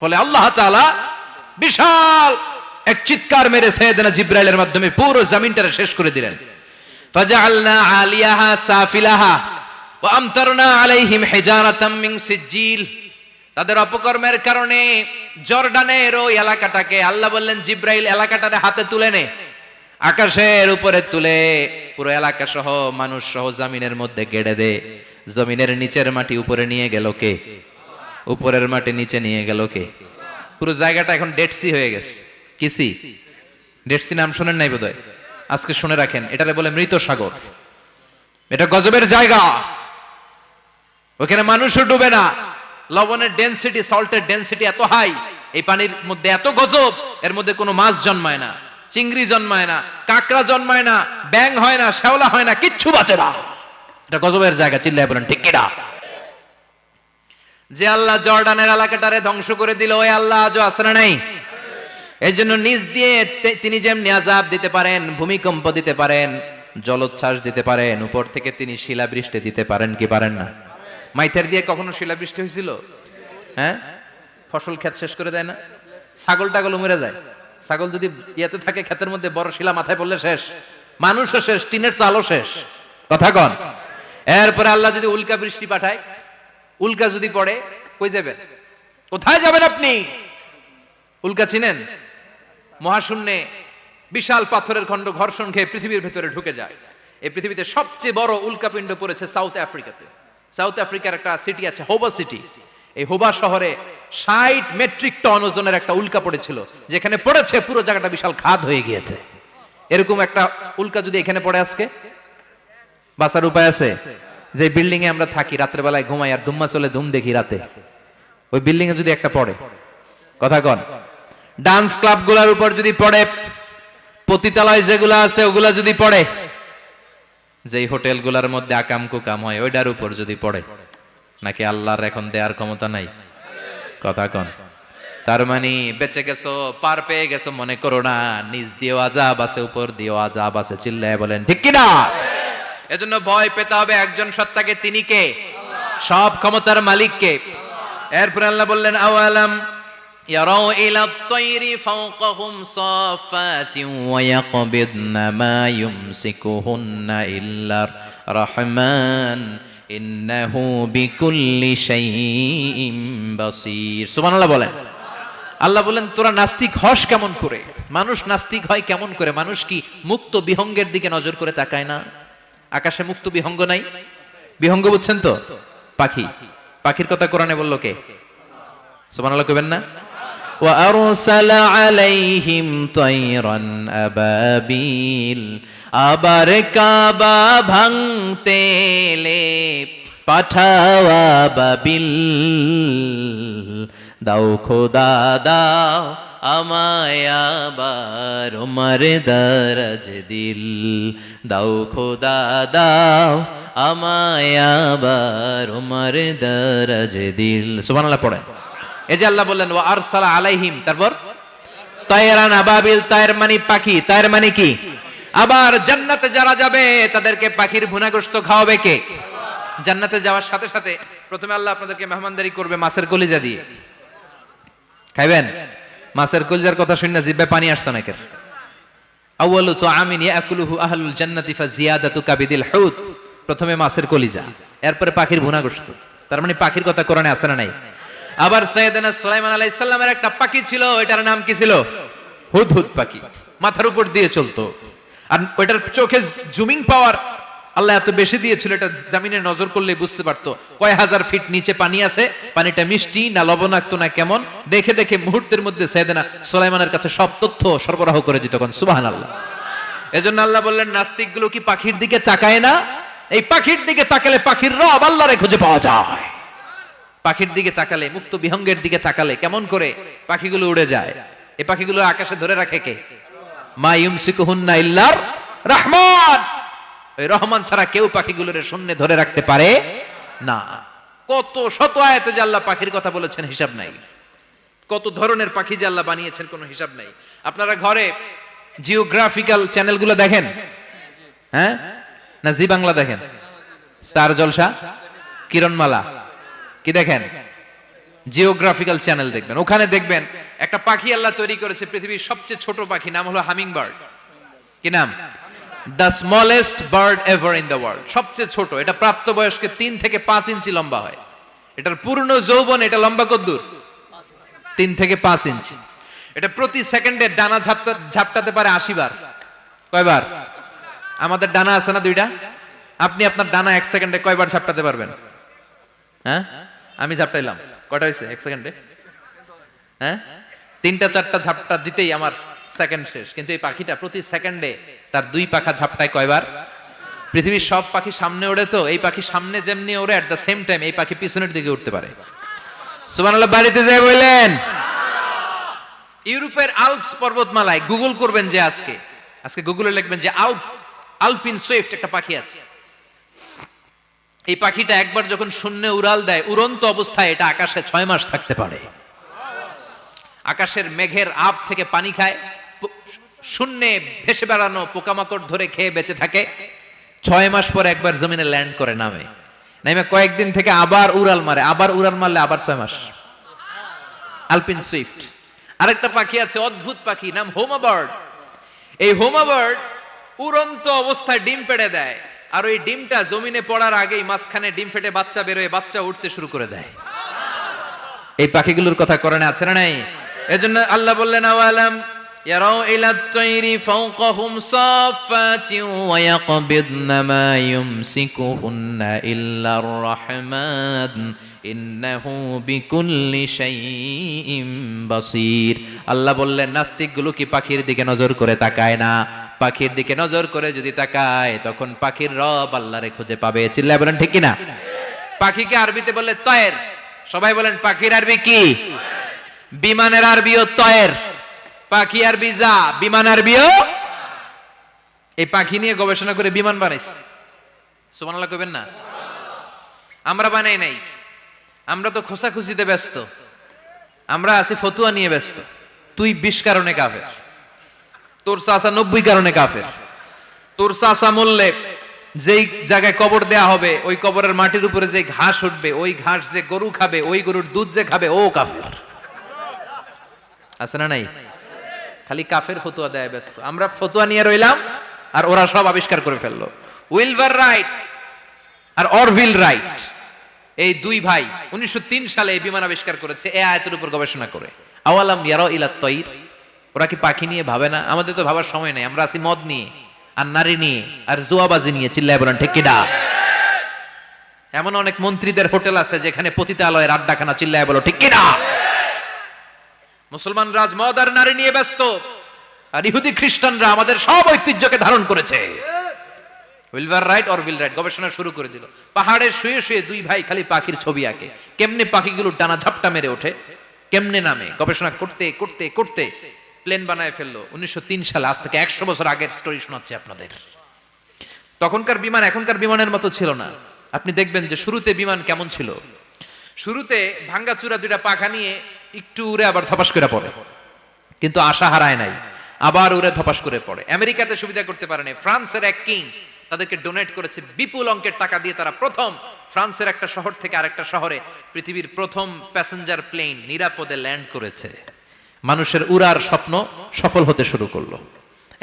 ফলে আল্লাহ তাআলা বিশাল এক চিৎকার মেরে সাইয়েদনা জিবরাইলের মাধ্যমে পুরো জমিনটারে শেষ করে দিলেন। ফাজআলনা আলিয়াহা সাফিলাহা ওয়া আমতারনা আলাইহিম হিজারাতাম মিন সিজিল। তাদের অপকর্মের কারণে জর্ডানের ওই এলাকাটাকে আল্লাহ বললেন, জিবরাইল এলাকাটারে হাতে তুলে নে, আকাশের উপরে তুলে পুরো এলাকা সহ মানুষ সহ জমিনের মধ্যে গেড়ে দে। জমিনের নিচের মাটি উপরে নিয়ে গেল কে? উপরের মাটি নিচে নিয়ে গেল কে? পুরো জায়গাটা এখন ডেড সি হয়ে গেছে। কি সি? ডেড সি নাম শুনেন নাই বোধহয়? আজকে শুনে রাখেন, এটারে বলে মৃত সাগর। এটা গজবের জায়গা, ওখানে মানুষও ডুবে না। লবণের ডেনসিটি, সল্টের ডেনসিটি এত হাই, এই পানির মধ্যে এত গজব, এর মধ্যে কোনো মাছ জন্মায় না, চিংড়ি জন্মায় না, কাঁকড়া জন্মায় না, ব্যাং হয় না, শ্যাওলা হয় না, কিচ্ছু বাঁচে না। এটা গজবের জায়গা। চিল্লায় বলেন ঠিক কিনা? যে আল্লাহ জর্ডানের এলাকাটারে ধ্বংস করে দিল, ওই আল্লাহ আজও আছে না নাই? এই জন্য নিজ দিয়ে তিনি যেমনি আযাব দিতে পারেন, ভূমিকম্প দিতে পারেন, জলোচ্ছ্বাস দিতে পারেন, উপর থেকে তিনি শিলাবৃষ্টি দিতে পারেন কি পারেন না? মাইথের দিয়ে কখনো শিলাবৃষ্টি হয়েছিল? হ্যাঁ, ফসল ক্ষেত শেষ করে দেয় না? ছাগল টাগল মরে যায়। ছাগল যদি ইয়েতে থাকে ক্ষেতের মধ্যে, বড় শিলা মাথায় পড়লে শেষ, মানুষও শেষ, টিনের চালও শেষ। কথা কন? এরপরে আল্লাহ যদি উল্কা বৃষ্টি পাঠায়, উল্কা যদি পড়ে, কই যাবেন? কোথায় যাবেন আপনি? উল্কা চিনেন? মহাশূন্যে বিশাল পাথরের খণ্ড ঘর্ষণ খেয়ে পৃথিবীর ভেতরে ঢুকে যায়। এই পৃথিবীতে সবচেয়ে বড় উল্কাপিণ্ড পড়েছে সাউথ আফ্রিকাতে। সাউথ আফ্রিকার একটা সিটি আছে, হোবা সিটি। এই হোবা শহরে 60 মেট্রিক টন ওজনের একটা উল্কা পড়েছিল, যেখানে পড়েছে পুরো জায়গাটা বিশাল খাদ হয়ে গিয়েছে। এরকম একটা উল্কা যদি এখানে পড়ে, আজকে বাঁচার উপায় আছে? যে বিল্ডিং এ আমরা থাকি, রাত্রে বেলায় ঘুমাই আর ধুম্মা চলে ধুম দেখি রাতে, ওই বিল্ডিং এ যদি একটা পড়ে, কথা কন, ডান্স ক্লাব গুলার উপর যদি পড়ে, পতিতালয় যেগুলা আছে ওগুলা যদি পড়ে, যেই হোটেল গুলার মধ্যে আকাম কুকাম হয় ওইটার উপর যদি পড়ে, নাকি আল্লাহর এখন দেয়ার ক্ষমতা নাই? কথা কন। তার মানে বেঁচে গেছো, পার পেয়ে গেছো মনে করো না, নিজ দিয়েও আযাব আছে, উপর দিয়েও আযাব আছে। চিল্লায় বলেন ঠিক কিনা? এজন্য ভয় পেতে হবে একজন সত্তাকে, তিনি কে? সব ক্ষমতার মালিক কে? এরপর আল্লাহ বললেন, আওয়ালাম ইয়ারাউ ইলা আত-তায়রি ফাওকাহুম সাফাতিন ওয়া ইয়াকবিদনা মা ইউমসিকুহুন্না ইল্লার রাহমান ইন্নাহু বিকুল্লি শাইইন বাসীর। সুবহানাল্লাহ বলেন। আল্লাহ বলেন, তোরা নাস্তিক হস কেমন করে? মানুষ নাস্তিক হয় কেমন করে? মানুষ কি মুক্ত বিহঙ্গের দিকে নজর করে তাকায় না? আকাশে মুক্ত বিহঙ্গ নাই? বিহঙ্গ বুঝছেন তো? পাখি। পাখির কথা কোরআনে বললো কে? সুবহানাল্লাহ কইবেন না? ওয়া আরসালা আলাইহিম তায়রান আবাবিল। আবার কাবা ভাঙতে এলে পাঠাওয়া বাবিল। দাও খোদা দাও আমায় আবার উমর দরজ দিল। দাও খোদা দাও আমায় আবার উমর দরজ দিল। সুবহানাল্লাহ পড়েন। এই যে আল্লাহ বললেন ওয়া আরসালা আলাইহিম, তারপর তায়রান আবাবিল, তায়ের মানে পাখি, তায়ের মানে কি? আবার জান্নাতে যারা যাবে তাদেরকে পাখির ভুনাগোশত খাওয়াবে কে? জান্নাতে যাওয়ার সাথে সাথে প্রথমে আল্লাহ আপনাদেরকে মেহমানদারি করবে মাছের কলিজা দিয়ে। খাইবেন? মাছের কলিজার কথা শুনে জিহ্বায় পানি আসছে নাকি? আউয়ালু তুআমিন ইয়াকুলুহু আহলুল জান্নাতি ফাজিয়াদাতু কাবিদিল হুত। প্রথমে মাছের কলিজা, এরপরে পাখির ভুনাগোশত। তার মানে পাখির কথা কোরআনে আছে না নাই? আবার সাইয়েদনা সুলাইমান আলাইহিস সালামের একটা পাখি ছিল, এটার নাম কি ছিল? হুদহুদ পাখি। মাথার উপর দিয়ে চলতো, আর ওইটার চোখে জুমিং পাওয়ার আল্লাহ এত বেশি দিয়েছিল, এটা জমিনে নজর করলে বুঝতে পারতো কয় হাজার ফিট নিচে পানি আছে, পানিটা মিষ্টি না লবণাক্ত না কেমন, দেখে দেখে মুহূর্তের মধ্যে সাইয়েদনা সুলাইমানের কাছে সব তথ্য সরবরাহ করে দিত। কোন সুবহানাল্লাহ। এজন্য আল্লাহ বললেন, নাস্তিক গুলো কি পাখির দিকে তাকায় না? এই পাখির দিকে তাকালে পাখির রব আল্লাহরে খুঁজে পাওয়া যায়। পাখির দিকে তাকালে, মুক্ত বিহঙ্গের দিকে তাকালে কেমন করে পাখিগুলো উড়ে যায়। এই পাখিগুলো আকাশে ধরে রাখে কে? মা ইউমসিকুহুন্না ইল্লার রাহমান। ওই রহমান ছাড়া কেউ পাখিগুলোর শূন্যে ধরে রাখতে পারে না। কত শত আয়াতে যে আল্লাহ পাখির কথা বলেছেন হিসাব নাই। কত ধরনের পাখি যে আল্লাহ বানিয়েছেন কোনো হিসাব নাই। আপনারা ঘরে জিওগ্রাফিক্যাল চ্যানেলগুলো দেখেন? হ্যাঁ, না জি বাংলা দেখেন? স্টার জলসা, কিরণমালা, কি দেখেন? জিওগ্রাফিক্যাল চ্যানেল দেখবেন, ওখানে দেখবেন একটা পাখি আল্লাহ তৈরি করেছে, পৃথিবীর সবচেয়ে ছোট পাখি, নাম হলো হামিং বার্ড। কি নাম? The smallest bird ever in the world, সবচেয়ে ছোট। এটা প্রাপ্তবয়স্কে 3 থেকে 5 ইঞ্চি লম্বা হয়। এটার পূর্ণ যৌবন এটা লম্বা কতদূর? 3 থেকে 5 ইঞ্চি। এটা প্রতি সেকেন্ডে ডানা ঝাপটাতে পারে 80 বার। কয়বার? আমাদের ডানা আছে না 2টা, আপনি আপনার ডানা 1 সেকেন্ডে কয়বার ঝাপটাতে পারবেন? হ্যাঁ, আমি ঝাপটাইলাম, কয়টা হয়েছে 1 সেকেন্ডে? হ্যাঁ, 3টা 4টা ঝাপটা দিতেই আমার সেকেন্ড শেষ। কিন্তু এই পাখিটা প্রতি সেকেন্ডে তার 2 পাখা ঝাপটায় কয়বার? পৃথিবীর সব পাখি সামনে ওড়ে, তো এই পাখি সামনে যেমনি ওড়ে, এট দ্য সেম টাইম এই পাখি পিছনের দিকে উঠতে পারে। সুবহানাল্লাহ, বাড়িতে যায় বললেন। ইউরোপের আল্পস পর্বতমালায় গুগল করবেন যে আজকে গুগলে লিখবেন যে আলপিন সুইফট একটা পাখি আছে। এই পাখিটা একবার যখন শূন্যে উড়াল দেয়, উড়ন্ত অবস্থায় এটা আকাশে 6 মাস থাকতে পারে। আকাশের মেঘের আপ থেকে পানি খায়, শূন্যে ভেসে বেড়ানো পোকামাকড় ধরে খেয়ে বেঁচে থাকে। 6 মাস পরে একবার জমিনে ল্যান্ড করে, নামে কয়েকদিন থেকে আবার উড়াল মারে, আবার উড়াল মারলে আবার 6 মাস। আলপিন সুইফট। আরেকটা পাখি আছে, অদ্ভুত পাখি, নাম হোমা বার্ড। এই হোমা বার্ড উড়ন্ত অবস্থায় ডিম পেড়ে দেয়, আর ওই ডিমটা জমিনে পড়ার আগেই মাঝখানে ডিম ফেটে বাচ্চা বেরোয়, বাচ্চা উঠতে শুরু করে দেয়। এই পাখিগুলোর কথা কোরআনে আছে না নাই? এজন্য আল্লাহ বললেন, আওয়ালাম ইয়ারাউ ইলাত তায়রি ফাওকাহুম সাফাতিন ওয়া ইয়াকবিদনা মা ইউমসিকুহুন্না ইল্লার রাহমান ইন্নাহু বিকুল্লি শাইইন বাসীর। আল্লাহ বললেন, নাস্তিকগুলো কি পাখির দিকে নজর করে তাকায় না? পাখির দিকে নজর করে যদি তাকায়, তখন পাখির রব আল্লাহরে খুঁজে পাবে। চিল্লায় বলেন ঠিক কিনা? পাখিকে আরবিতে বলে তয়ের। সবাই বলেন, পাখির আরবি কি? বিমানের আরবিও তয়ের। পাখি আরবি যা, বিমান আরবিও। এই পাখি নিয়ে গবেষণা করে বিমান বানাইছে। সুবহানাল্লাহ কইবেন না? আমরা বানাই নাই, আমরা তো খোঁচাখুচিতে ব্যস্ত, আমরা আছি ফতুয়া নিয়ে ব্যস্ত। তুই 20 কারণে কাফের, তোর চাচা 90 কারণে কাফের। তোর চাচা মরলে যেই জায়গায় কবর দেয়া হবে, ওই কবরের মাটির উপরে যে ঘাস উঠবে, ওই ঘাস যে গরু খাবে, ওই গরুর দুধ যে খাবে, ও কাফের। আছে না নাই? খালি কাফের ফতুয়া দেয় ব্যস্ত। আমরা ফতুয়া নিয়ে রইলাম, আর ওরা সব আবিষ্কার করে ফেললো। উইলবার রাইট আর অরভিল রাইট, এই 2 ভাই 1903 সালে এই বিমান আবিষ্কার করেছে, এই আয়াতের উপর গবেষণা করে। আওয়ালাম ইয়ারাউ ইলাত তায়র, ওরা কি পাখি নিয়ে ভাবে না? আমাদের তো ভাবার সময় নেই, আমরা আছি মদ নিয়ে আর নারী নিয়ে আর জুয়াবাজি নিয়ে। চিল্লায় বলেন ঠিক কিনা? এমন অনেক মন্ত্রীদের হোটেল আছে যেখানে পতিতালয়ের আড্ডাখানা। চিল্লায় বলো ঠিক কিনা? মুসলমান রাজ মদ আর নারী নিয়ে ব্যস্ত, আর ইহুদি খ্রিস্টানরা আমাদের সব ঐতিহ্যকে ধারণ করেছে। উইলবার রাইট অরভিল রাইট গবেষণা শুরু করে দিল। পাহাড়ে শুয়ে শুয়ে 2 ভাই খালি পাখির ছবি আঁকে, কেমনে পাখিগুলো ডানা ঝাপটা মেরে ওঠে, কেমনে নামে। গবেষণা করতে করতে করতে প্লেন বানায় ফেললো 1903 সালে। আজ থেকে 100 বছর আগের স্টোরি শোনাচ্ছি আপনাদের। তখনকার বিমান এখনকার বিমানের মতো ছিল না। আপনি দেখবেন যে শুরুতে বিমান কেমন ছিল। শুরুতে ভাঙ্গাচুরা 2টা পাখা নিয়ে একটু উড়ে আবার ধপাস করে পড়ে, কিন্তু আশা হারায় নাই, আবার উড়ে ধপাস করে পড়ে। আমেরিকাতে সুবিধা করতে পারেনি। ফ্রান্সের এক কিং তাদেরকে ডোনেট করেছে বিপুল অঙ্কের টাকা দিয়ে। তারা প্রথম ফ্রান্সের একটা শহর থেকে আরেকটা শহরে পৃথিবীর প্রথম প্যাসেঞ্জার প্লেন নিরাপদে ল্যান্ড করেছে। মানুষের উড়ার স্বপ্ন সফল হতে শুরু করলো।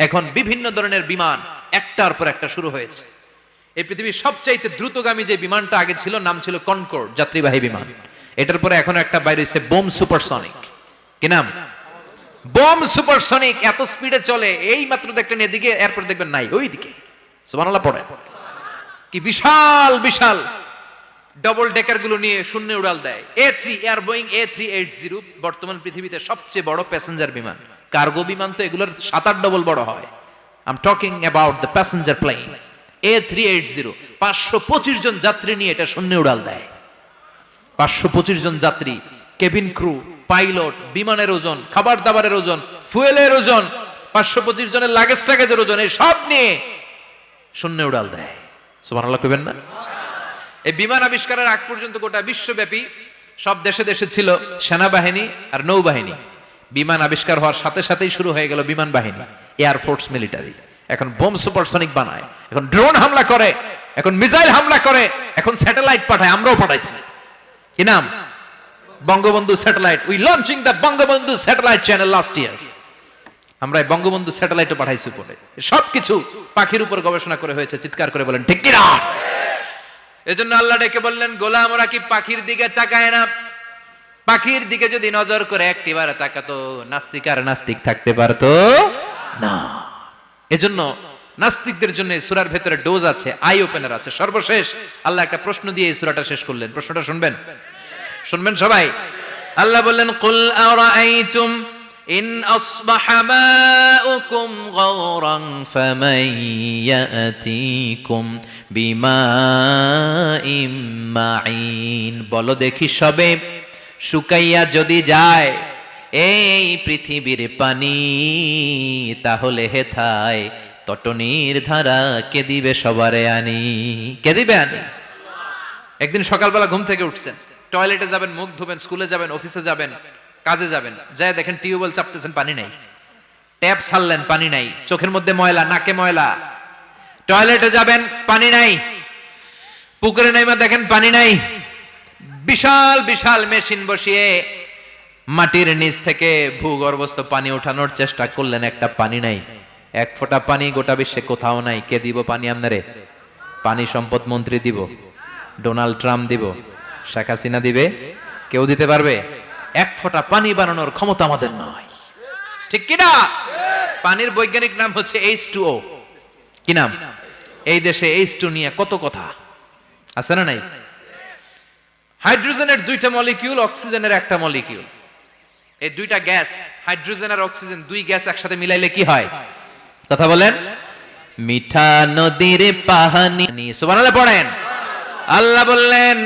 এখন বিভিন্ন ধরনের বিমান একটার পর একটা শুরু হয়েছে। এই পৃথিবীর সবচাইতে দ্রুতগামী যে বিমানটা আগে ছিল, নাম ছিল কনকর্ড, যাত্রীবাহী বিমান। এটার পরে এখন একটা বাইরে হয়েছে বোম সুপারসনিক। কি নাম? Bomb supersonic. এত স্পিডে চলে, এই মাত্র দেখলেন এদিকে, এরপর দেখবেন নাই ওইদিকে। সুবহানাল্লাহ পড়ে। কি বিশাল বিশাল ডবল ডেকার গুলো নিয়ে শূন্যে উড়াল দেয়। এয়ার বোয়িং A380 বর্তমান পৃথিবীতে সবচেয়ে বড় প্যাসেঞ্জার বিমান। কার্গো বিমান তো এগুলোর 7-8 ডবল বড় হয়। I am talking about the passenger plane A380। 525 জন যাত্রী নিয়ে এটা শূন্যে উড়াল দেয়। 525 জন যাত্রী, কেবিন ক্রু, পাইলট, বিমানের ওজন, খাবার দাবারের ওজন, ফুয়েলের ওজন, 525 জনের লাগেজ টাগেজের ওজন, এই সব নিয়ে শূন্যে উড়াল দেয়। সুবহানাল্লাহ কইবেন না? এই বিমান আবিষ্কারের আগ পর্যন্ত গোটা বিশ্বব্যাপী সব দেশে দেশে ছিল সেনাবাহিনী আর নৌবাহিনী। বিমান আবিষ্কার হওয়ার সাথে সাথেই শুরু হয়ে গেল বিমান বাহিনী, এয়ারফোর্স, মিলিটারি। এখন বোম সুপারসনিক বানায়, এখন ড্রোন হামলা করে, এখন মিসাইল হামলা করে, এখন স্যাটেলাইট পাঠায়। আমরাও পাঠাইছি। কি নাম? Bangabandhu satellite, we launching the Bangabandhu satellite channel last year. আমরা এই বঙ্গবন্ধু স্যাটেলাইটও পাঠাইছি উপরে। সবকিছু পাখির উপর গবেষণা করে হয়েছে। চিৎকার করে বলেন ঠিক কিনা? এজন্য আল্লাহ ডেকে বললেন, গোলাম ওরা কি পাখির দিকে তাকায় না? পাখির দিকে যদি নজর করে একটিবার তাকাতো, নাস্তিক আর নাস্তিক থাকতে পারতো না। এজন্য নাস্তিকদের জন্য সূরার ভেতরে ডোজ আছে, আই ওপেনার আছে। সর্বশেষ আল্লাহ একটা প্রশ্ন দিয়ে এই সূরাটা শেষ করলেন। প্রশ্নটা শুনবেন? শুনবেন সবাই? আল্লাহ বললেন, কুল আরাআইতুম ইন আসবাহা মাউকুম গাওরান ফামান ইয়াতিকুম বিমাইম মাইন। বলো দেখি সবে, শুকাইয়া যদি যায় এই পৃথিবীর পানি, তাহলে হেথায় তটনির ধারা কে দিবে সবারে আনি? কে দিবে আনি? একদিন সকালবেলা ঘুম থেকে উঠছেন, টয়লেটে যাবেন, মুখ ধোবেন, স্কুলে যাবেন, অফিসে যাবেন, কাজে যাবেন, যায় দেখেন টিউবওয়েল চাপতেছেন, পানি নাই। ট্যাপ ছাড়লেন, পানি নাই। চোখের মধ্যে ময়লা, নাকে ময়লা। টয়লেটে যাবেন, পানি নাই। পুকুরে নাইমা দেখেন পানি নাই। বিশাল বিশাল মেশিন বসিয়ে মাটির নিচ থেকে ভূগর্ভস্থ পানি ওঠানোর চেষ্টা করলেন, একটা পানি নাই। এক ফোঁটা পানি গোটা বিশ্বে কোথাও নাই। কে দিব পানি আপনারে? পানি সম্পদ মন্ত্রী দিব, ডোনাল্ড ট্রাম্প দিব, শেখ হাসিনা দিবে? কেউ দিতে পারবে? এক ফোঁটা পানি বানানোর ক্ষমতা আমাদের নয়। ঠিক কিনা? পানির বৈজ্ঞানিক নাম হচ্ছে H2O। কি নাম? এই দেশে H2 নিয়ে কত কথা আছে না নাই? হাইড্রোজেনের দুইটা মলিকিউল, অক্সিজেনের একটা মলিকিউল। এই দুইটা গ্যাস, হাইড্রোজেন আর অক্সিজেন, দুই গ্যাস একসাথে মিলাইলে কি হয়? কথা বলেন। মিঠা নদীর পানি। সুবহানাল্লাহ পড়েন। আল্লাহ বললেন,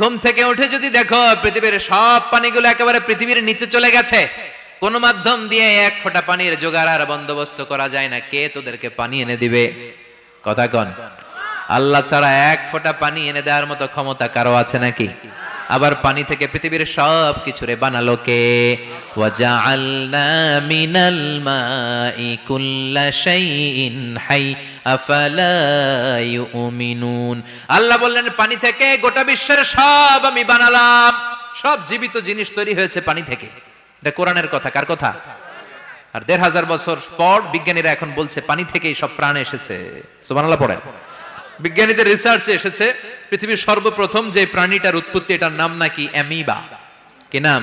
ঘুম থেকে উঠে যদি দেখো পৃথিবীর সব পানিগুলো একেবারে পৃথিবীর নিচে চলে গেছে, কোন মাধ্যম দিয়ে এক ফোঁটা পানির জোগাড় আর বন্দোবস্ত করা যায় না, কে তোদেরকে পানি এনে দিবে? কথা কন। আল্লাহ ছাড়া এক ফোঁটা পানি এনে দেওয়ার মতো ক্ষমতা কারো আছে নাকি? আবার পানি থেকে পৃথিবীর সব কিছুরে বানালো কে? ওয়াজআলনা মিনাল মাই কুল্লা শাইইন হাই আফালা ইউমিনুন। আল্লাহ বললেন, পানি থেকে গোটা বিশ্বের সব আমি বানালাম। সব জীবিত জিনিস তৈরি হয়েছে পানি থেকে। এটা কোরআনের কথা। কার কথা? আর ১৫০০ বছর পর বিজ্ঞানীরা এখন বলছে পানি থেকেই সব প্রাণ এসেছে। সুবহানাল্লাহ পড়েন। বিজ্ঞানীদের রিসার্চে এসেছে পৃথিবীর সর্বপ্রথম যে প্রাণীটার উৎপত্তি, এটার নাম নাকি অ্যামিবা। কি নাম?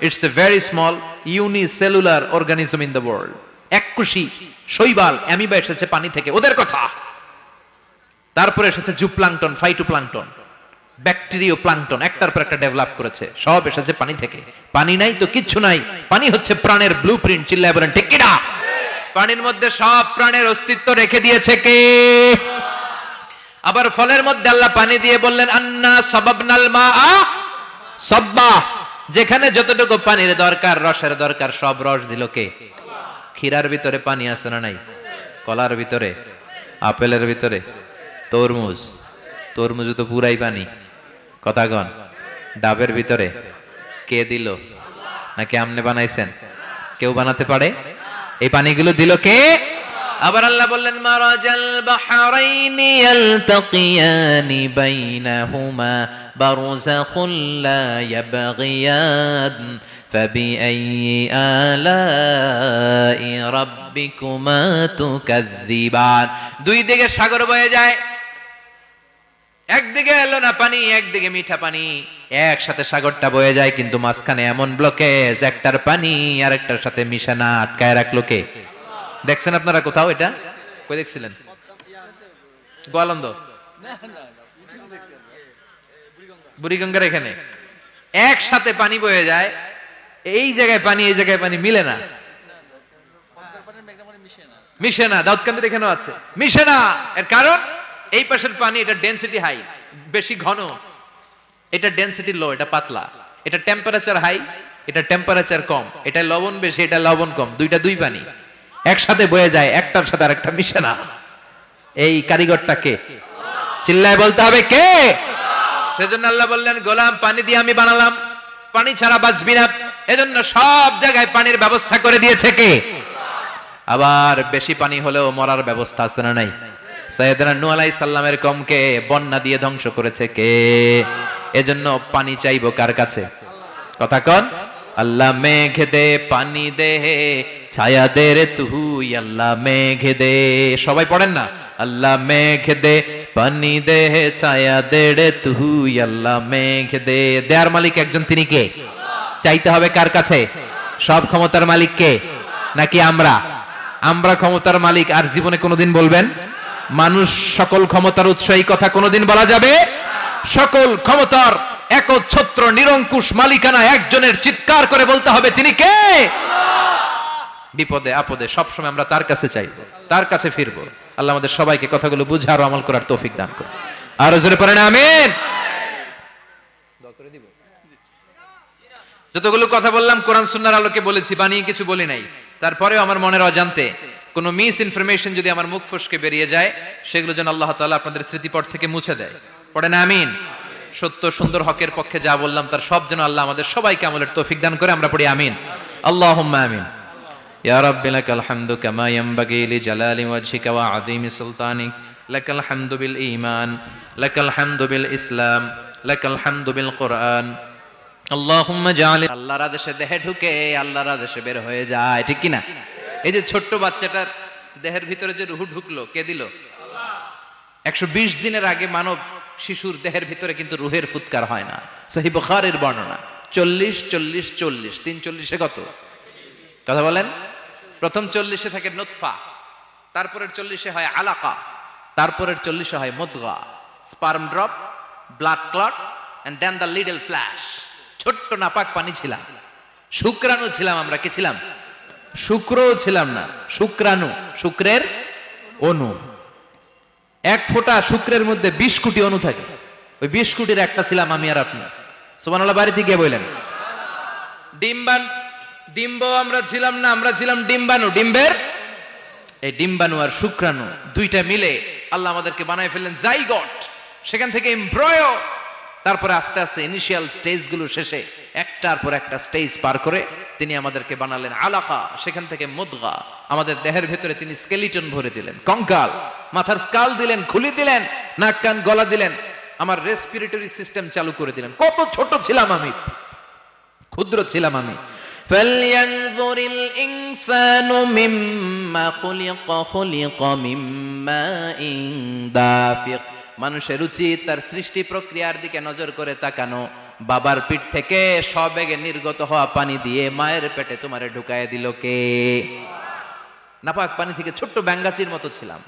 It's a very small unicellular organism in the world. এককোষী শৈবাল অ্যামিবা এসেছে পানি থেকে, ওদের কথা। তারপরে এসেছে জুপ্লাঙ্কটন, ফাইটোপ্লাঙ্কটন, ব্যাকটেরিয়া প্লাঙ্কটন, একটার পর একটা ডেভেলপ করেছে। সব এসেছে পানি থেকে। পানি নাই তো কিচ্ছু নাই। পানি হচ্ছে প্রাণের ব্লুপ্রিন্ট। চিল্লায় বলেন ঠিক কিনা? পানির মধ্যে সব প্রাণের অস্তিত্ব রেখে দিয়েছে কে? আবার ফলের মধ্যে আল্লাহ পানি দিয়ে বললেন, আন্না সাবাবনাল মাআ সাব্বা। যেখানে যতটুকু পানির দরকার, রসের দরকার, সব রস দিল কে? ক্ষীরার ভিতরে পানি আছে না নাই? কলার ভিতরে, আপেলের ভিতরে, তরমুজ, তরমুজ তো পুরাই পানি। কথা কন। ডাবের ভিতরে কে দিল? নাকি আমনে বানাইছেন? কেউ বানাতে পারে? এই পানিগুলো দিল কে? আবার আল্লাহ বললেন, মারাজাল বাহরাইনি ইয়ালতাকিয়ানি বাইনাহুমা বারযাখুন লা ইয়াবগিয়ান ফাবিআইয়ি আলাই রাব্বিকুমা তুকাযযিবান। দুই দিকে সাগর বয়ে যায়, একদিকে এলো না পানি, একদিকে মিঠা পানি, একসাথে সাগরটা বয়ে যায়, কিন্তু মাঝখানে এমন ব্লকেজ, একটার পানি আর একটার সাথে মিশে না, আটকায় রাখলো কে? দেখছেন আপনারা কোথাও এটা? কই দেখছিলেন? গোয়ালন্দ, বুড়িগঙ্গার এখানে একসাথে পানি বয়ে যায়, এই জায়গায় পানি, এই জায়গায় পানি মিলে না, মিশে না। দাউদকান্দির এখানেও আছে, মিশে না। এর কারণ এই পাশের পানি, এটা ডেনসিটি হাই, বেশি ঘন, এটা ডেনসিটি লো, এটা পাতলা, এটা টেম্পারেচার হাই, এটা টেম্পারেচার কম, এটা লবণ বেশি, এটা লবণ কম, দুইটা দুই পানি একসাথে বয়ে যায়, একটার সাথে আরেকটা মিশে না। এই কারিগরটা কে? চিল্লায় বলতে হবে কে? সেজন্য আল্লাহ বললেন, গোলাম পানি দিয়ে আমি বানালাম, পানি ছাড়া বাঁচবি না। এজন্য সব জায়গায় পানির ব্যবস্থা করে দিয়েছে কে? আবার বেশি পানি হলেও মরার ব্যবস্থা আছে না নাই? সাইয়েদনা নূহ আলাইহিস সালামের কওমকে বন্যা দিয়ে ধ্বংস করেছে কে? এজন্য পানি চাইবো কার কাছে? কথা কন। আল্লাহ মেঘ দে পানি দে ছায়া দে রে তুই, আল্লাহ মেঘ দে। সবাই পড়েন না, আল্লাহ মেঘ দে পানি দে ছায়া দে রে তুই, আল্লাহ মেঘ দে। দেয়ার মালিক একজন, তিনি কে? চাইতে হবে কার কাছে? সব ক্ষমতার মালিক কে? নাকি আমরা? আমরা ক্ষমতার মালিক আর জীবনে কোনোদিন বলবেন? মানুষ সকল ক্ষমতার উৎস, এই কথা কোনোদিন বলা যাবে? সকল ক্ষমতার একচ্ছত্র নিরঙ্কুশ মালিকানা একজনের, চিৎকার করে বলতে হবে তিনি কে? বিপদে আপদে সবসময় আমরা তার কাছে চাইবো, তার কাছে ফিরবো। আল্লাহ আমাদের সবাইকে কথাগুলো বুঝে আরো আমল করার তৌফিক দান করুন। আরো জোরে পড়েন আমিন। যতগুলো কথা বললাম কোরআন সুন্নাহর আলোকে বলেছি, বানিয়ে কিছু বলি নাই। তারপরেও আমার মনের অজান্তে কোনো মিস ইনফরমেশন যদি আমার মুখ ফসকে বেরিয়ে যায়, সেগুলো যেন আল্লাহ তাআলা আপনাদের স্মৃতিপট থেকে মুছে দেয়। পড়েন আমিন। সত্য সুন্দর হকের পক্ষে যা বললাম তার সব যেন আল্লাহ আমাদের সবাইকে আমলের তৌফিক দান করে। আমরা পড়ি আমিন, আল্লাহুম্মা আমিন। ইয়া রাব্বি লাকাল হামদু কামা ইয়ানবাগি লিজালালি ওয়াজহিকা ওয়া আযীমি সুলতানিক, লাকাল হামদু বিল ঈমান, লাকাল হামদু বিল ইসলাম, লাকাল হামদু বিল কুরআন। আল্লাহুম্মা জাআল, আল্লাহর আদেশে দেহে ঢুকে আল্লাহর আদেশে বের হয়ে যায়, ঠিক কি না? এই যে ছোট্ট বাচ্চাটার দেহের ভিতরে যে রূহ ঢুকলো, কে দিল? আল্লাহ। 120 দিনের আগে মানব শিশুর দেহের ভিতরে কিন্তু রুহের ফুৎকার হয় না। সহিহ বুখারীর বর্ণনা 40 40 40, 3 40-এ কত? কথা বলেন। প্রথম 40-এ থাকে নুতফা, তারপরের 40-এ হয় আলাকা, তারপরের 40-এ হয় মুদগা, sperm drop, blood clot and then the little flesh. ছোট্ট নাপাক পানি ছিলাম, শুক্রাণু ছিলাম আমরা। কি ছিলাম? শুক্রও ছিলাম না, শুক্রাণু, শুক্রের অণু। এক ফোঁটা শুক্রের মধ্যে 20 কোটি অণু থাকে, ওই 20 কোটির একটা ছিলাম আমি আর আপনি। সুবহানাল্লাহ, বাড়িতে গিয়ে বললেন। ডিম্ব আমরা ছিলাম না, আমরা ছিলাম ডিম্বাণু। ডিম্বের এই ডিম্বাণু আর শুক্রাণু দুইটা মিলে আল্লাহ আমাদেরকে বানায় ফেললেন জাইগট, সেখান থেকে এমব্রয়ো, তারপরে আস্তে আস্তে ইনিশিয়াল স্টেজগুলো শেষে একটার পর একটা স্টেজ পার করে তিনি আমাদেরকে বানালেন আলাকা, সেখান থেকে মুদগা। আমাদের দেহের ভেতরে তিনি স্কেলিটন ভরে দিলেন, কঙ্কাল, মাথার স্কাল দিলেন, খুলি দিলেন, নাক কান গলা দিলেন, আমার রেসপিরেটরি সিস্টেম চালু করে দিলেন। কত ছোট ছিলাম আমি, ক্ষুদ্র ছিলাম আমি। ফালয়ানযুরিল ইনসানু মিম্মা খুলিকা মিম্মা দাফিক। মানুষের উচিত তার সৃষ্টি প্রক্রিয়ার দিকে নজর করে তাকানো। বাবার পিঠ থেকে সবেগে নির্গত হওয়া পানি দিয়ে মায়ের পেটে তোমারে ঢুকায় দিল কে? নাপাক পানি থেকে ছোট্ট ব্যাঙ্গাচির মতো ছিলাম,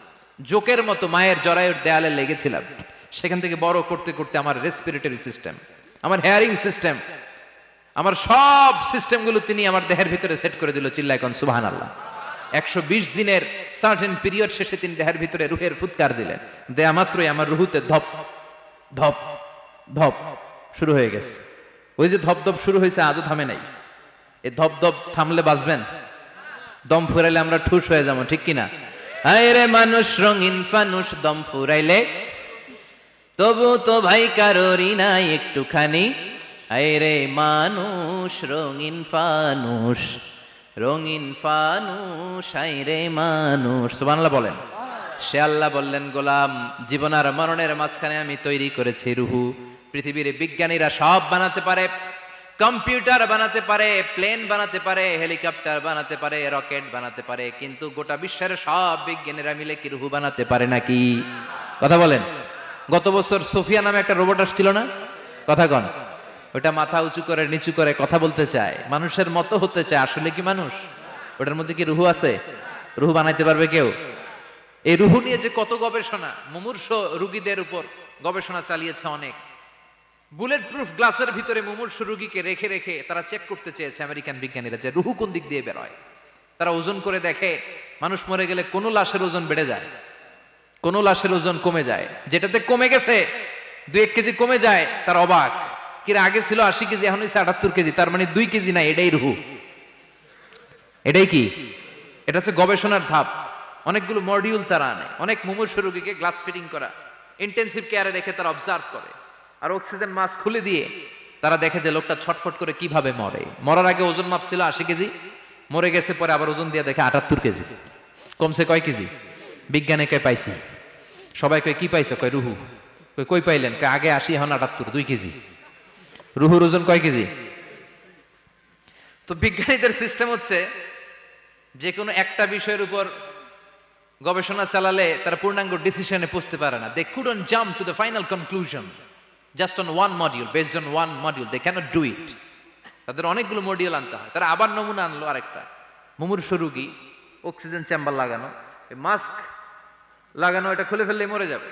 জোকের মতো মায়ের জরায়ুর দেয়ালে লেগেছিলাম। সেখান থেকে বড় করতে করতে আমার রেসপিরেটরি সিস্টেম, আমার হেয়ারিং সিস্টেম, আমার সব সিস্টেমগুলো তিনি আমার দেহের ভিতরে সেট করে দিল। চিল্লায় কোন সুবহানাল্লাহ। 120 দিনের সার্টেন পিরিয়ড শেষে তিনি দেহের ভিতরে রুহের ফুৎকার দিলেন। দেয়া মাত্রই আমার রুহুতে ধপ ধপ ধপ শুরু হয়ে গেছে। ওই যে ধপ ধপ শুরু হয়েছে, আজও থামে নাই। এই ধপ ধপ থামলে বাঁচবেন? দম ফুরাইলে আমরা ঠুস হয়ে যাবো, ঠিক কিনা? হায় রে মানুষ রঙিন ফানুষ, দম ফুরাইলে তবু তো ভাই কারোরই নাই একটুখানি। হায় রে মানুষ রঙিন ফানুষ, রঙিন ফানুষ, হায় রে মানুষ। সুবহানাল্লাহ বলেন। সে আল্লাহ বললেন, গোলাম, জীবন আর মরণের মাঝখানে আমি তৈরি করেছি রুহু। পৃথিবীর বিজ্ঞানীরা সব বানাতে পারে, কম্পিউটার বানাতে পারে, প্লেন বানাতে পারে, হেলিকপ্টার বানাতে পারে, রকেট বানাতে পারে, কিন্তু গোটা বিশ্বের সব বিজ্ঞানীরা মিলে কি রুহু বানাতে পারে নাকি? কথা বলেন। গত বছর সোফিয়া নামে একটা রোবট আসছিল না? কথা কন। ওটা মাথা উঁচু করে নিচু করে কথা বলতে চায়, মানুষের মতো হতে চায়। আসলে কি মানুষ? ওটার মধ্যে কি রুহু আছে? রুহু বানাইতে পারবে কেউ? এই রুহু নিয়ে যে কত গবেষণা, মুমূর্ষ রোগীদের উপর গবেষণা চালিয়েছে অনেক। বুলেট প্রুফ গ্লাসের ভিতরে মুমূর্ষ রোগীকে রেখে রেখে তারা চেক করতে চেয়েছে আমেরিকান বিজ্ঞানীরা যে রুহু কোন দিক দিয়ে বেরোয়। তারা ওজন করে দেখে, মানুষ মরে গেলে কোন লাশের ওজন বেড়ে যায়, কোন লাশের ওজন কমে যায়। যেটাতে কমে গেছে 2-1 কেজি কমে যায়, তার অবাক। কিরে, আগে ছিল 80 কেজি, এখন হয়েছে 78 কেজি, তার মানে 2 কেজি নাই। এটাই রুহু। এটাই কি? এটা হচ্ছে গবেষণার ধাপ। অনেকগুলো মডিউল তারা আনে, অনেক মুমূর্ষ রোগীকে গ্লাস ফিটিং করা, ইন্টেনসিভ কেয়ারে রেখে তারা অবজার্ভ করে, আর অক্সিজেন মাস্ক খুলে দিয়ে তারা দেখে যে লোকটা ছটফট করে কিভাবে মরে। মরার আগে ওজন মাপ ছিল 80 কেজি, মরে গেছে পরে আবার ওজন দিয়ে দেখে 78 কেজি। কমছে কয় কেজি? বিজ্ঞানে কয় পাইছি। সবাই কয় কি পাইছো? কয় রুহু। কই পাইলেন? কয় আগে 80, এখন 78, 2 কেজি। রুহুর ওজন কয় কেজি? তো বিজ্ঞানীদের সিস্টেম হচ্ছে যে কোনো একটা বিষয়ের উপর গবেষণা চালালে তারা পূর্ণাঙ্গ ডিসিশনে পৌঁছতে পারে না। They couldn't jump to the final conclusion just on one module, based on one module, they can't do it. তাদের অনেকগুলো মডিউল আনতে হয়। তারা আবার নমুনা আনলো আরেকটা, মুমূর্ষ রোগী, অক্সিজেন চেম্বার লাগানো, মাস্ক লাগানো, এটা খুলে ফেললে মরে যাবে।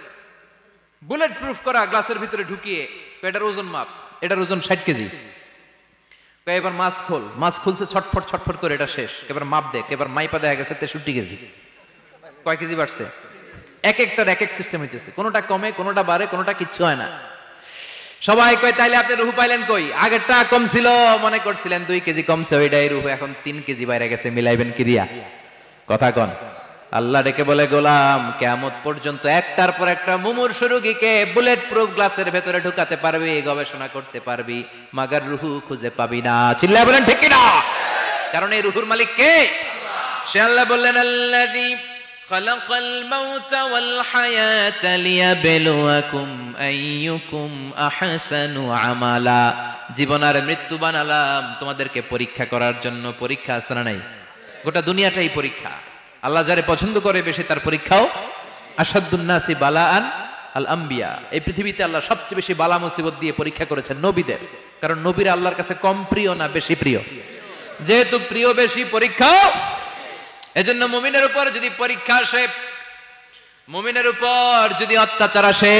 বুলেট প্রুফ করা গ্লাসের ভিতরে ঢুকিয়ে এটার ওজন মাপ, এটার ওজন 60 কেজি। এবার মাস্ক খোল, মাস্ক খুলছে ছটফট ছটফট করে, এটা শেষ। এবার মাপ দেখ, এবার মাইপা দেখা গেছে 63 কেজি। কয় কেজি বাড়ছে? এক একটার এক এক সিস্টেম হইতেছে, কোনোটা কমে, কোনোটা বাড়ে, কোনোটা কিচ্ছু হয় না। সবাই কয় তাইলে আপনি রুহু পাইলেন কই? আগেরটা কম ছিল, মনে করছিলেন 2 কেজি কমছে, ওইটাই রুহু, এখন 3 কেজি বাইরে গেছে, মিলাইবেন কি দিয়া? কথা কন। আল্লাহ ডেকে বলে, গোলাম কিয়ামত পর্যন্ত একটার পর একটা মুমূর্ষু রোগীকে বুলেট প্রুফ গ্লাসের ভেতরে ঢুকাতে পারবি, গবেষণা করতে পারবি, মাগার রুহু খুঁজে পাবি না। চিল্লায় বলেন ঠিক কিনা? কারণ এই রুহুর মালিক কে? সে আল্লাহ বললেন, আল্লাযী খালাকাল মাউতা ওয়াল হায়াতা লিয়াবলুয়াকুম আইয়ুকুম আহসানু আমালা। জীবন আর মৃত্যু বানালাম তোমাদেরকে পরীক্ষা করার জন্য। পরীক্ষা আছে না নাই? গোটা দুনিয়াটাই পরীক্ষা। আল্লাহ যারে পছন্দ করে বেশি তার পরীক্ষাও। আসাদুন নাসি বালাআন আল আম্বিয়া। এই পৃথিবীতে আল্লাহ সবচেয়ে বেশি বালা মুসিবত দিয়ে পরীক্ষা করেছেন নবীদের। কারণ নবীরা আল্লাহর কাছে কম প্রিয় না বেশি প্রিয়? যেহেতু প্রিয় বেশি, পরীক্ষাও। এজন্য মুমিনের উপর যদি পরীক্ষা আসে, মুমিনের উপর যদি অত্যাচার আসে,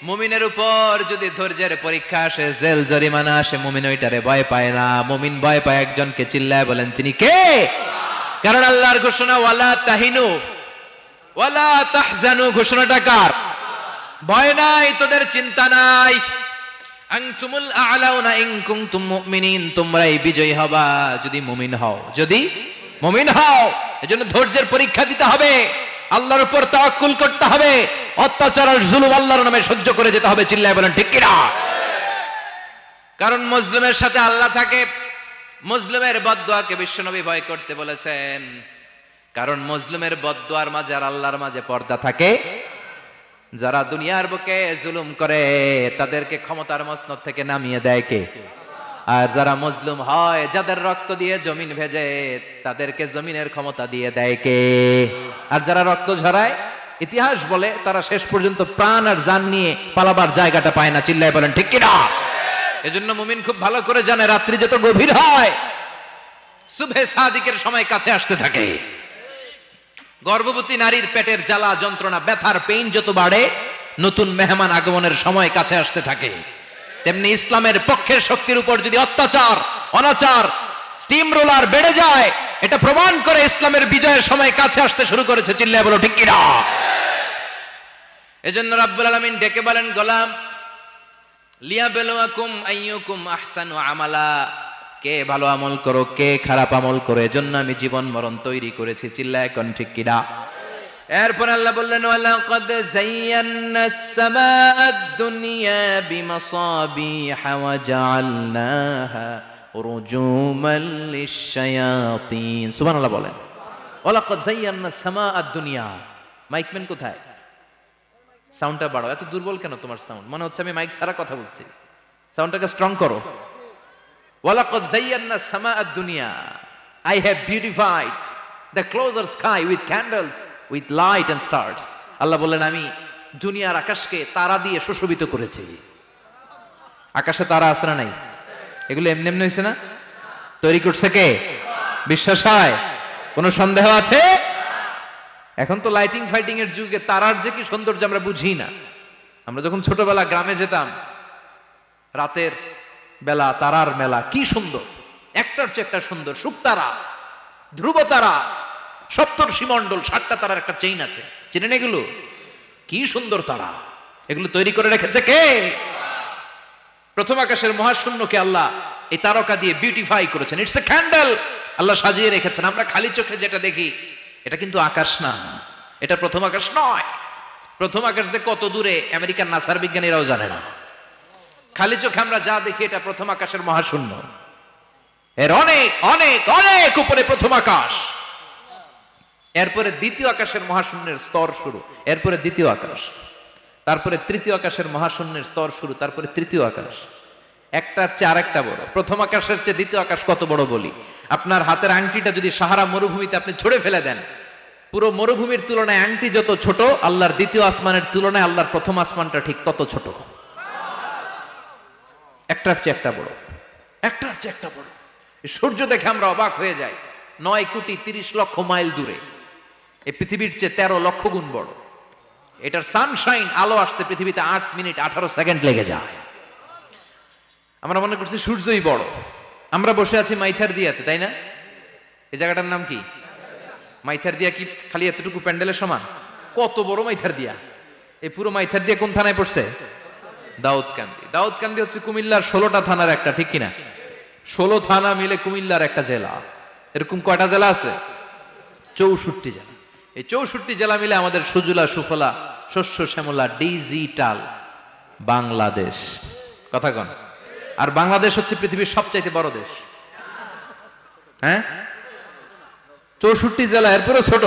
মুমিনের উপর যদি ধৈর্যের পরীক্ষা আসে, জেল জরিমানা আসে, মুমিন ওইটারে ভয় পায় না। মুমিন ভয় পায় একজনকে। চিল্লায় বলেন তিনি কে? কারণ আল্লাহর ঘোষণা, ওয়ালা তাহিনু ওয়ালা তাহজানু। ঘোষণাটা কার? ভয় নাই, তোদের চিন্তা নাই। আনতুমুল আ'লাউনা ইন কুনতুম মুমিনিন। তোমরাই বিজয়ী হবা যদি মুমিন হও, যদি মুমিন হও। এজন্য ধৈর্যের পরীক্ষা দিতে হবে, আল্লাহর উপর তাওয়াক্কুল করতে হবে, অত্যাচার আর জুলুম আল্লাহর নামে সহ্য করে যেতে হবে। চিল্লায় বলেন ঠিক কিনা? কারণ মুসলিমের সাথে আল্লাহ থাকে। মুসলিমের বদদুয়াকে বিশ্বনবী ভয় করতে বলেছেন, কারণ মুসলিমের বদদুয়ার মাঝে আর আল্লাহর মাঝে পর্দা থাকে। যারা দুনিয়ার বুকে জুলুম করে তাদেরকে ক্ষমতার মসনদ থেকে নামিয়ে দেয় কে? আর যারা মজলুম হয়, যাদের রক্ত দিয়ে জমিন ভেজে, তাদেরকে জমিনের ক্ষমতা দিয়ে দেয় কে? আর যারা রক্ত ঝরায়, ইতিহাস বলে তারা শেষ পর্যন্ত প্রাণ আর জান নিয়ে পালাবার জায়গাটা পায় না। চিল্লায় বলেন ঠিক কিনা? এজন্য মুমিন খুব ভালো করে জানে, রাত্রি যত গভীর হয়, সুবহে সাদিকের সময় কাছে আসতে থাকে। গর্ভবতী নারীর পেটের জ্বালা যন্ত্রণা, ব্যথার পেইন যত বাড়ে, নতুন মেহমান আগমনের সময় কাছে আসতে থাকে। তেমনি ইসলামের পক্ষের শক্তির উপর যদি অত্যাচার, অনাচার, স্টিম রোলার বেড়ে যায়, এটা প্রমাণ করে ইসলামের বিজয়ের সময় কাছে আসতে শুরু করেছে। চিল্লায় বলো ঠিক কিনা? এজন্য রাব্বুল আলামিন ডেকে বলেন, গোলাম লিয়াবলুয়াকুম আইয়ুকুম আহসানু আমালা। কে ভালো আমল করো, কে খারাপ আমল করো, এজন্য আমি জীবন মরণ তৈরি করেছি। চিল্লায় কোন ঠিক কিনা? এরপর আল্লাহ বললেন, ওয়ালাকাদ যায়্যানাস সামাআদ দুনিয়া বিমাসাবিহা ওয়া জাআলনাহা রুজুমান লিশ-শায়াতিন। সুবহানাল্লাহ বলেন। ওয়ালাকাদ যায়্যানাস সামাআদ দুনিয়া। মাইকম্যান কোথায়? সাউন্ডটা বাড়াও। এত দুর্বল কেন তোমার সাউন্ড? মনে হচ্ছে আমি মাইক ছাড়া কথা বলছি। সাউন্ডটাকে স্ট্রং করো। ওয়ালাকাদ যায়্যানাস সামাআদ দুনিয়া। I have beautified the closer sky with candles, with light and stars. আল্লাহ বললেন, আমি দুনিয়ার আকাশকে তারা দিয়ে সুশোভিত করেছি। আকাশে তারা আছে না নাই? এগুলো এমনি এমনি হয়েছে না? তৈরি করছে কে? বিশ্বাস হয়? কোনো সন্দেহ আছে? এখন তো লাইটিং ফাইটিং এর যুগে তারার যে কি সৌন্দর্য আমরা বুঝি না। আমরা যখন ছোটবেলা গ্রামে যেতাম, রাতের বেলা তারার মেলা, কি সুন্দর, একটার চেয়ে একটা সুন্দর। শুকতারা, ধ্রুব তারা, সপ্তর্ষিমণ্ডল, 7টা তারার একটা চেইন আছে, চেনেন এগুলো? কি সুন্দর তারা! এগুলো তৈরি করে রেখেছে কে? প্রথম আকাশের মহাশূন্যকে আল্লাহ এই তারকা দিয়ে বিউটিফাই করেছেন। It's a candle. আল্লাহ সাজিয়ে রেখেছেন। আমরা খালি চোখে যেটা দেখি এটা কিন্তু আকাশ না, এটা প্রথম আকাশ নয়। প্রথম আকাশ যে কত দূরে আমেরিকার নাসার বিজ্ঞানীরাও জানে না। খালি চোখে আমরা যা দেখি এটা প্রথম আকাশের মহাশূন্য। এর অনেক অনেক অনেক উপরে প্রথম আকাশ। এরপরে দ্বিতীয় আকাশের মহাশূন্যের স্তর শুরু, এরপরে দ্বিতীয় আকাশ, তারপরে তৃতীয় আকাশের মহাশূন্যের স্তর শুরু, তারপরে তৃতীয় আকাশ, একটার চেয়ে আরেকটা বড়। প্রথম আকাশের চেয়ে দ্বিতীয় আকাশ কত বড় বলি, আপনার হাতের আংটিটা যদি সাহারা মরুভূমিতে আপনি ছুঁড়ে ফেলে দেন, পুরো মরুভূমির তুলনায় আংটি যত ছোট, আল্লাহর দ্বিতীয় আসমানের তুলনায় আল্লাহর প্রথম আসমানটা ঠিক তত ছোট। একটার চেয়ে একটা বড়, একটার চেয়ে একটা বড়। সূর্য দেখে আমরা অবাক হয়ে যাই, 9,30,00,000 মাইল দূরে। এই পৃথিবীর চেয়ে 13 লক্ষ গুণ বড়। এটার সানশাইন, আলো আসতে পৃথিবীতে 8 মিনিট 18 সেকেন্ড লেগে যায়। আমরা মনে করছি সূর্যই বড়। আমরা বসে আছি মাইথার দিয়াতে, তাই না? এই জায়গাটার নাম কি? মাইথার দিয়া। কি খালি এতটুকু প্যান্ডেলের সমান? কত বড় মাইথার দিয়া! এই পুরো মাইথার দিয়া কোন থানায় পড়ছে? দাউদকান্দি। দাউদকান্দি হচ্ছে কুমিল্লার 16টা থানার একটা, ঠিক কিনা? 16 থানা মিলে কুমিল্লার একটা জেলা। এরকম কয়টা জেলা আছে? 64 জেলা। এই 64 জেলা মিলে আমাদের সুজলা সুফলা শস্য শ্যামলা ডিজিটাল বাংলাদেশ। কথা কন। আর বাংলাদেশ হচ্ছে পৃথিবীর সবচাইতে বড় দেশ। হ্যাঁ, 64 জেলা, এরপরে ছোট।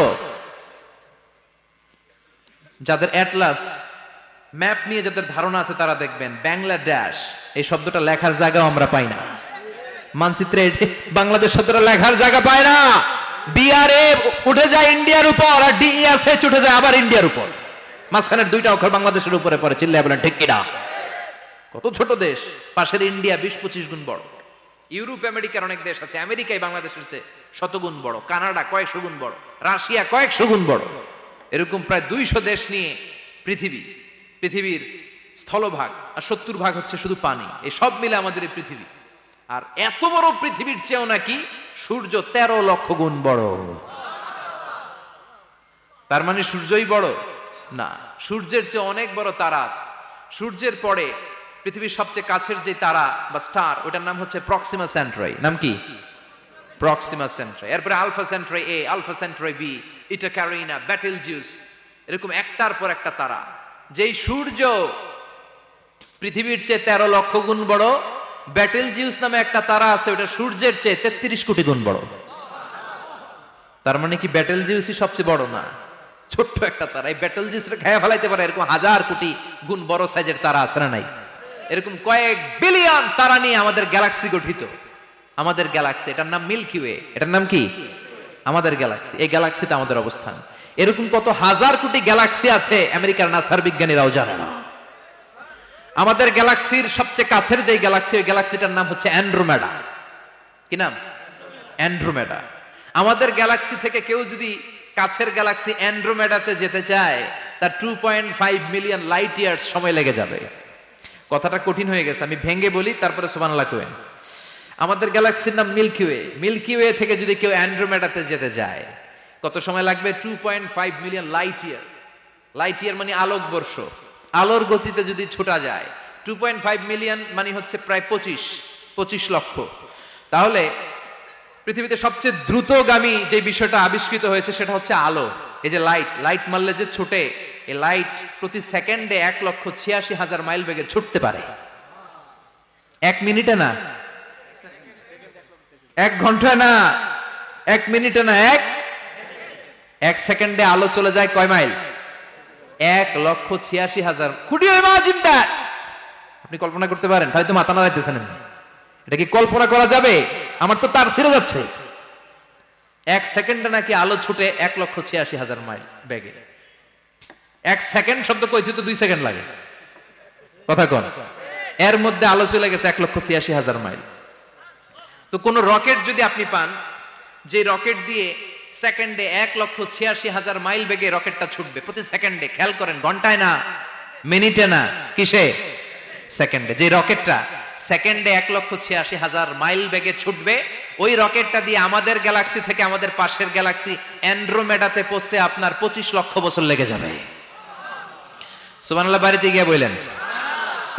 যাদের অ্যাটলাস ম্যাপ নিয়ে যাদের ধারণা আছে তারা দেখবেন বাংলাদেশ এই শব্দটা লেখার জায়গাও আমরা পাই না। মানচিত্রে বাংলাদেশ শব্দটা লেখার জায়গা পায় না। বিআরএ উঠে যায় ইন্ডিয়ার উপর, আর ডিএসএইচ উঠে যায় আবার ইন্ডিয়ার উপর। মাঝখানের দুইটা অক্ষর বাংলাদেশের উপরে পড়ে। চিল্লায় বলেন ঠিক কিনা? কত ছোট দেশ। পাশের ইন্ডিয়া 20-25 গুণ বড়। ইউরোপ আমেরিকার অনেক দেশ আছে, আমেরিকায় বাংলাদেশের চেয়ে শতগুণ বড়। কানাডা কয়েকশো গুণ বড়, রাশিয়া কয়েকশো গুণ বড়। এরকম প্রায় 200 দেশ নিয়ে পৃথিবীর স্থলভাগ, আর 70% হচ্ছে শুধু পানি। এই সব মিলে আমাদের এই পৃথিবী। আর এত বড় পৃথিবীর চেয়েও নাকি সূর্য 13 লক্ষ গুণ বড়। তার মানে সূর্যই বড় না, সূর্যের চেয়ে অনেক বড় তারা আছে। সূর্যের পরে পৃথিবীর সবচেয়ে কাছের যে তারা বা স্টার, ওটার নাম হচ্ছে প্রক্সিমা সেন্ট্রাই। নাম কি? প্রক্সিমা সেন্ট্রাই। এরপরে আলফা সেন্ট্রাই এ, আলফা সেন্ট্রাই বি, ইটা ক্যারিনা, বেটেলজিউস, এরকম একটার পর একটা তারা। যেই সূর্য পৃথিবীর চেয়ে 13 লক্ষ গুণ বড়, বেটেলজিউস নামে একটা তারা আছে, ওটা সূর্যের চেয়ে 33 কোটি গুণ বড়। তার মানে কি বেটেলজিউসই সবচেয়ে বড় না? ছোট্ট একটা তারা। এই বেটেলজিউসটা খেয়ে ফেলাইতে পারে এরকম 1000 কোটি গুণ বড় সাইজের তারা আছে না নাই? এরকম কয়েক বিলিয়ন তারা নিয়ে আমাদের গ্যালাক্সি গঠিত। আমাদের গ্যালাক্সি, এটার নাম মিল্কি ওয়ে। এটার নাম কি? আমাদের গ্যালাক্সি। এই গ্যালাক্সিতে আমাদের অবস্থান। এরকম কত হাজার কোটি গ্যালাক্সি আছে আমেরিকার নাসার বিজ্ঞানীরাও জানে না। আমাদের গ্যালাক্সির সবচেয়ে কাছের যে গ্যালাক্সি, ওই গ্যালাক্সিটার নাম হচ্ছে অ্যান্ড্রোমেডা। কি নাম? অ্যান্ড্রোমেডা। আমাদের গ্যালাক্সি থেকে কেউ যদি কাছের গ্যালাক্সি অ্যান্ড্রোমেডাতে যেতে চায়, তার 2.5 মিলিয়ন লাইট ইয়ার্স সময় লেগে যাবে। কথাটা কঠিন হয়ে গেছে, আমি ভেঙে বলি, তারপরে সুবহানাল্লাহ কইবেন। আমাদের গ্যালাক্সির নাম মিল্কি ওয়ে। মিল্কি ওয়ে থেকে যদি কেউ অ্যান্ড্রোমেডাতে যেতে যায়, কত সময় লাগবে? 2.5 million light year. Light year মানে আলোকবর্ষ। আলোর গতিতে যদি ছোটা যায়, 2.5 মিলিয়ন মানে হচ্ছে প্রায় 25 লক্ষ। তাহলে পৃথিবীতে সবচেয়ে দ্রুতগামী যে বিষয়টা আবিষ্কৃত হয়েছে সেটা হচ্ছে আলো। এই যে লাইট মারলে যে ছোটে, এই লাইট প্রতি সেকেন্ডে 1,86,000 মাইল বেগে ছুটতে পারে। 1 মিনিটে না, 1 ঘন্টা না, 1 মিনিটে না, 1 সেকেন্ডে আলো চলে যায় কয় mile? 1,86,000। Could you imagine that? আপনি কল্পনা করতে পারেন? হয়তো মাথা নাড়াইতেছেন। এটা কি কল্পনা করা যাবে? আমার তো তার ছিঁড়ে যাচ্ছে। 1 সেকেন্ডে নাকি আলো ছুটে 1,86,000 মাইল বেগে। 1 সেকেন্ড শব্দ কইতে তো 2 সেকেন্ড লাগে। কথা কন। এর মধ্যে আলো চলে গেছে 1,86,000 মাইল। তো কোন রকেট যদি আপনি পান, যে রকেট দিয়ে সেকেন্ডে 1,86,000 মাইল বেগে রকেটটা ছুটবে প্রতি সেকেন্ডে, খেয়াল করেন, ঘন্টায় না, মিনিটে না, কিসে? সেকেন্ডে। যে রকেটটা সেকেন্ডে 1,86,000 মাইল বেগে ছুটবে, ওই রকেটটা দিয়ে আমাদের গ্যালাক্সি থেকে আমাদের পাশের গ্যালাক্সি অ্যান্ড্রোমেডাতে পৌঁছতে আপনার 25 লক্ষ বছর লেগে যাবে। সুবহানাল্লাহ বাড়িতে গিয়ে বললেন।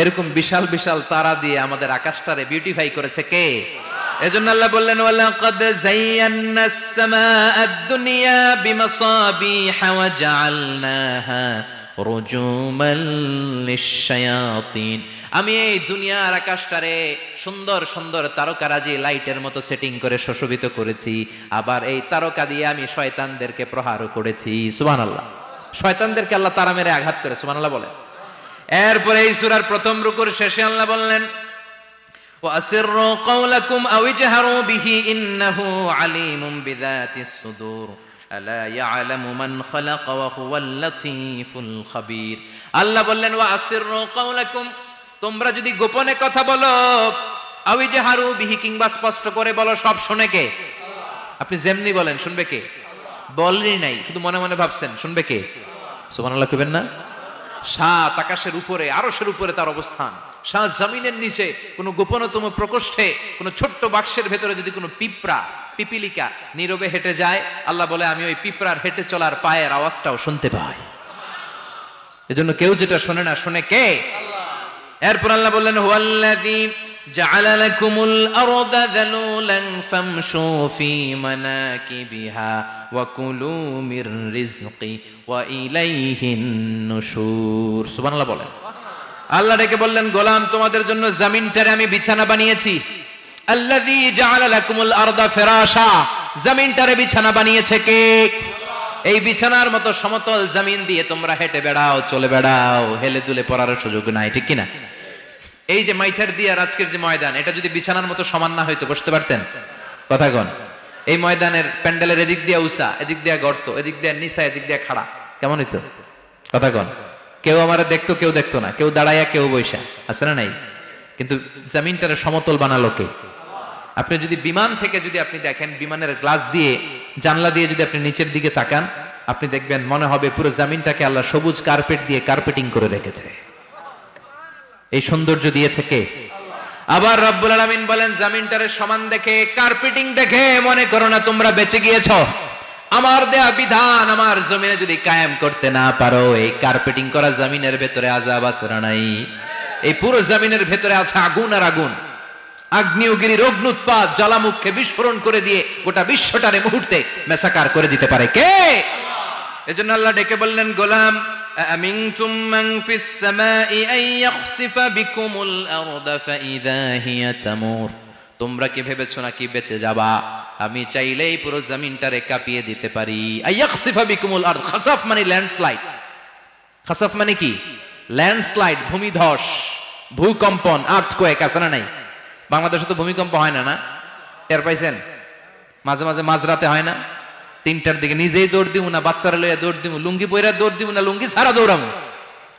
এরকম বিশাল বিশাল তারা দিয়ে আমাদের আকাশটারে বিউটিফাই করেছে কে? এজন্য আল্লাহ বললেন, ওয়ালাকাদ যায়্যানাস সামাআদ দুনিয়া বিমাসাবিহা ওয়া জাআলনাহা রুজুমান লিশ-শায়াতিন। আমি এই দুনিয়ার আকাশটারে সুন্দর সুন্দর তারকারাজি লাইটের মতো সেটিং করে সুশোভিত করেছি। আবার এই তারকা দিয়ে আমি শয়তানদেরকে প্রহারও করেছি। সুবহানাল্লাহ। শয়তানদেরকে আল্লাহ তারা মেরে আঘাত করে। সুবহানাল্লাহ বলে। এরপরে এই সূরার প্রথম রুকুর শেষে আল্লাহ বললেন, ওয়াসিররু কাওলাকুম আও ইজহারু বিহি ইন্নাহু আলিমুম বিযাতিস সুদূর আলা ইয়ালামু মান খালাকা ওয়া হুয়াল লাতীফুল খাবীর। আল্লাহ বললেন ওয়াসিররু কাওলাকুম, তোমরা যদি গোপনে কথা বলো, আও ইজহারু বিহি, কিংবা স্পষ্ট করে বলো, সব শুনে কে? আপনি যেমনি বলেন শুনবে কে? বলেনই নাই, শুধু মনে মনে ভাবছেন, শুনবে কে? সুবহানাল্লাহ কইবেন না? সাত আকাশের উপরে, আরশের উপরে তার অবস্থান, সাত জমিনের নিচে কোন গোপনতম প্রকোষ্ঠে, কোন ছোট্ট বাক্সের ভেতরে যদি কোনো পিঁপড়া, পিপিলিকা নীরবে হেঁটে যায়, আল্লাহ বলে আমি ওই পিঁপড়ার হেঁটে চলার পায়ের আওয়াজটাও শুনতে পাই। এজন্য কেউ যেটা শোনে না, শোনে কে? এরপর আল্লাহ বললেন হুয়াল্লাযী জাআলা লাকুমুল আরদা যালুলান ফামশু ফি মানাকিবিহা ওয়া কুলু মির রিজকি ওয়া ইলাইহিন নুশুর। সুবহানাল্লাহ বলেন। আল্লাহ ডেকে বললেন গোলাম, তোমাদের জন্য জমিনটারে আমি বিছানা বানিয়েছি। আল্লাযী জাআলা লাকুমুল আরদা ফিরাশা, জমিনটারে বিছানা বানিয়েছে কে? এই বিছানার মতো সমতল জমিন দিয়ে তোমরা হেঁটে বেড়াও, চলে বেড়াও, হেলে দুলে পড়ার সুযোগ নাই, ঠিক কিনা? এই যে মাইথার দিয়ার আজকের যে ময়দান, এটা যদি বিছানার মতো সমান না হইতো বসতে পারতেন? কথা কন। এই ময়দানের প্যান্ডেলের এদিক দিয়া উঁচা, এদিক দিয়া গর্ত, এদিক দিয়া নিচা, এদিক দিয়া খাড়া, কেমন হইতো? কথা কন। কেউ আমারে দেখতো, কেউ দেখতো না, কেউ দাঁড়াইয়া, কেউ বইসা, আছে না নাই? কিন্তু জমিনটারে সমতল বানালো কে? আপনি যদি বিমান থেকে যদি আপনি দেখেন, বিমানের গ্লাস দিয়ে, জানলা দিয়ে যদি আপনি নিচের দিকে তাকান, আপনি দেখবেন মনে হবে পুরো জমিনটাকে আল্লাহ সবুজ কার্পেট দিয়ে কার্পেটিং করে রেখেছে। এই সৌন্দর্য দিয়েছে কে? আবার রব্বুল আলামিন বলেন জমিনটারে সমান দেখে, কার্পেটিং দেখে মনে করো না তোমরা বেঁচে গিয়েছো। আমার দেয়া বিধান আমার জমিনে যদি কায়েম করতে না পারো, এই কার্পেটিং করা জমিনের ভেতরে আযাব আছে না নাই? এই পুরো জমিনের ভেতরে আছে আগুন আর আগুন। আগ্নেয়গিরির অগ্নুৎপাত জ্বালামুখে বিস্ফোরণ করে দিয়ে গোটা বিশ্বটারে মুহূর্তে মেসাকার করে দিতে পারে কে? এজন্য আল্লাহ ডেকে বললেন গোলাম, আমিনতুম মান ফিস সামাই আন ইয়াখসিফা বিকুমুল আরদা ফাইযা হিয়া তামুর। তোমরা কি ভেবেছো নাকি বেঁচে যাবা? আমি চাইলেই পুরো জমিনটারে কাঁপিয়ে দিতে পারি। আন ইয়াখসিফা বিকুমুল আরদ, খাসাফ মানে ল্যান্ডস্লাইড। খাসাফ মানে কি? ল্যান্ডস্লাইড, ভূমিধস, ভূকম্পন, আর্থকোয়েক, আছে না নাই? বাংলাদেশে তো ভূমিকম্প হয় না, না? টের পাইছেন? মাঝে মাঝে মাঝরাতে হয় না? 3টার দিকে নিজেই দৌড় দিব না বাচ্চারা লইয়া দৌড় দিব, লুঙ্গি পইরা দৌড় দিব না লুঙ্গি ছাড়া দৌড়াবো?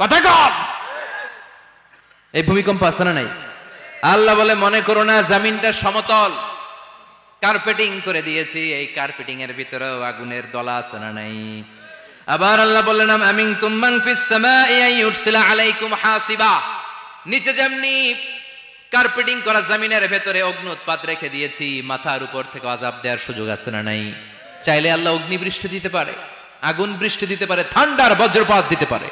কথা কর। এই ভূমিকম্প আছে না নাই? আল্লাহ বলে মনে করো না জমিনটা সমতল, কার্পেটিং করে দিয়েছি, এই কার্পেটিং এর ভিতরেও আগুনের দলা আছে না নাই? আবার আল্লাহ বললেন আমিনতুম মান ফিস সামাই আন ইউরসিলা আলাইকুম হাসিবা। নিচে যেমনি কার্পেটিং করা জমিনের ভেতরে অগ্নুৎপাত রেখে দিয়েছি, মাথার উপর থেকে আযাব দেওয়ার সুযোগ আছে না নাই? চাইলে আল্লাহ অগ্নি বৃষ্টি দিতে পারে, আগুন বৃষ্টি দিতে পারে, ঠান্ডার বজ্রপাত দিতে পারে।